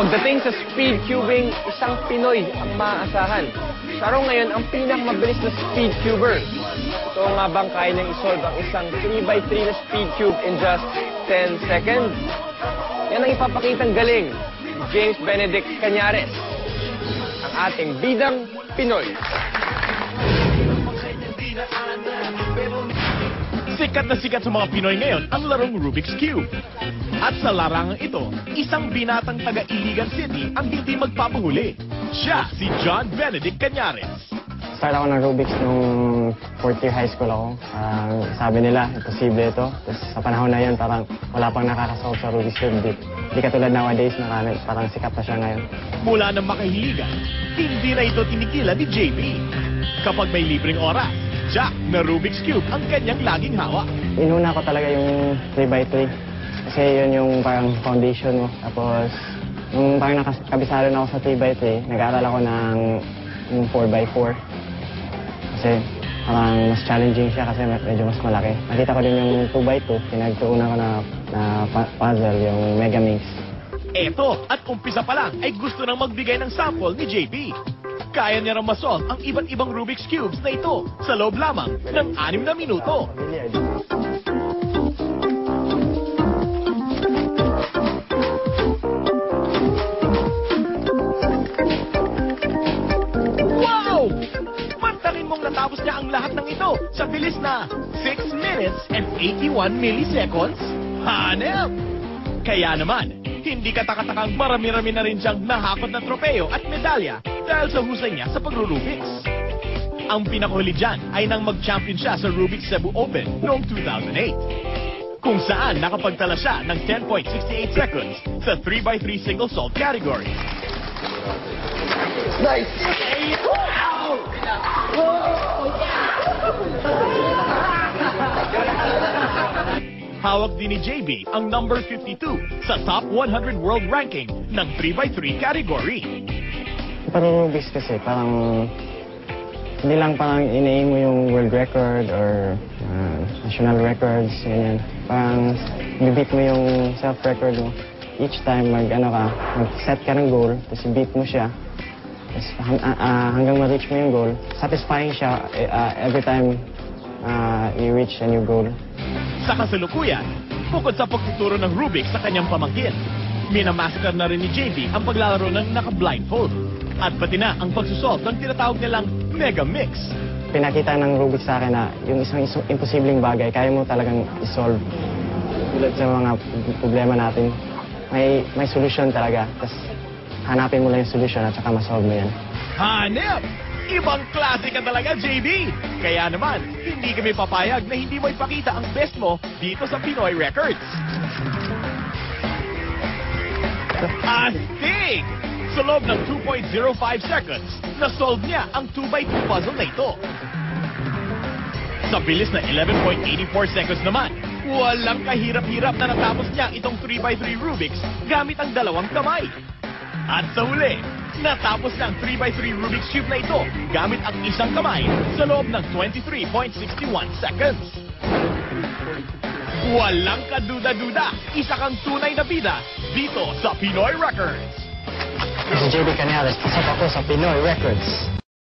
Pagdating sa speed cubing, isang Pinoy ang maaasahan. Siya raw ngayon ang pinakamabilis na speed cuber. Ito nga bang kaya niyang isolve ang isang 3x3 na speed cube in just 10 seconds? Yan ang ipapakitang galing ni James Benedict Cañares, ang ating bidang Pinoy. Sikat na sikat sa mga Pinoy ngayon ang larong Rubik's Cube. At sa larangang ito, isang binatang taga Iligan City ang hindi magpapahuli. Siya si John Benedict Cañares. Start ako ng Rubik's nung 4th year high school ako. Sabi nila, imposible ito. Tapos sa panahon na yun, parang wala pang nakakasolve sa Rubik's Cube. Hindi katulad nowadays na parang sikat na siya ngayon. Mula ng makahiligan, hindi na ito tinigilan ni JB. Kapag may libreng oras, Jack na Rubik's Cube ang kanyang laging hawak. Inuna ko talaga yung 3x3. Kasi yun yung parang foundation mo. Tapos, nung parang nakabisado na ako sa 3x3, nag-aaral ako ng 4x4. Kasi parang mas challenging siya kasi medyo mas malaki. Nakita ko din yung 2x2, pinagtuunan ko na puzzle, yung Megamix. Eto, at umpisa pa lang ay gusto nang magbigay ng sample ni JB. Kaya niya rin masolve ang iba't ibang Rubik's Cubes na ito sa loob lamang ng 6 na minuto. Wow! Mantakin mong natapos niya ang lahat ng ito sa bilis na 6 minutes and 81 milliseconds. Hanep! Kaya naman, hindi katakatakang marami-rami na rin siyang nahakot na tropeyo at medalya dahil sa husay niya sa pagro-Rubik's. Ang pinakahuli dyan ay nang mag-champion siya sa Rubik's Cebu Open noong 2008, kung saan nakapagtala siya ng 10.68 seconds sa 3x3 single solve category. Nice! Wow! Hawak din ni JB ang number 52 sa top 100 world ranking ng 3x3 category. Parang Rubik's kasi, parang hindi lang parang ina-aim mo yung world record or national records, ganyan. Parang bibit mo yung self-record mo. Each time mag-set ka ng goal, tapos i-beat mo siya. Tapos hanggang ma-reach mo yung goal, satisfying siya every time you reach a new goal. Sa kasalukuyan, bukod sa pagtuturo ng Rubik sa kanyang pamangkin, minamaster na rin ni JB ang paglalaro ng naka-blindfold at pati na ang pagsusolve ng tinatawag nilang Mega Mix. Pinakita ng Rubik sa akin na yung isang imposibleng bagay, kaya mo talagang isolve. Tulad sa mga problema natin, may solution talaga. Tapos hanapin mo lang yung solution at saka masolve mo yan. Hanep! Ibang klase ka talaga, JB! Kaya naman, hindi kami papayag na hindi mo ipakita ang best mo dito sa Pinoy Records. Astig! Sa loob ng 2.05 seconds, na-solve niya ang 2x2 puzzle na ito. Sa bilis na 11.84 seconds naman, walang kahirap-hirap na natapos niya itong 3x3 Rubik's gamit ang dalawang kamay. At sa huli, natapos ng 3x3 Rubik's Cube na ito gamit ang isang kamay sa loob ng 23.61 seconds. Walang kaduda-duda, isa kang tunay na bida dito sa Pinoy Records. Si JB Cañares, pasok ako sa Pinoy Records.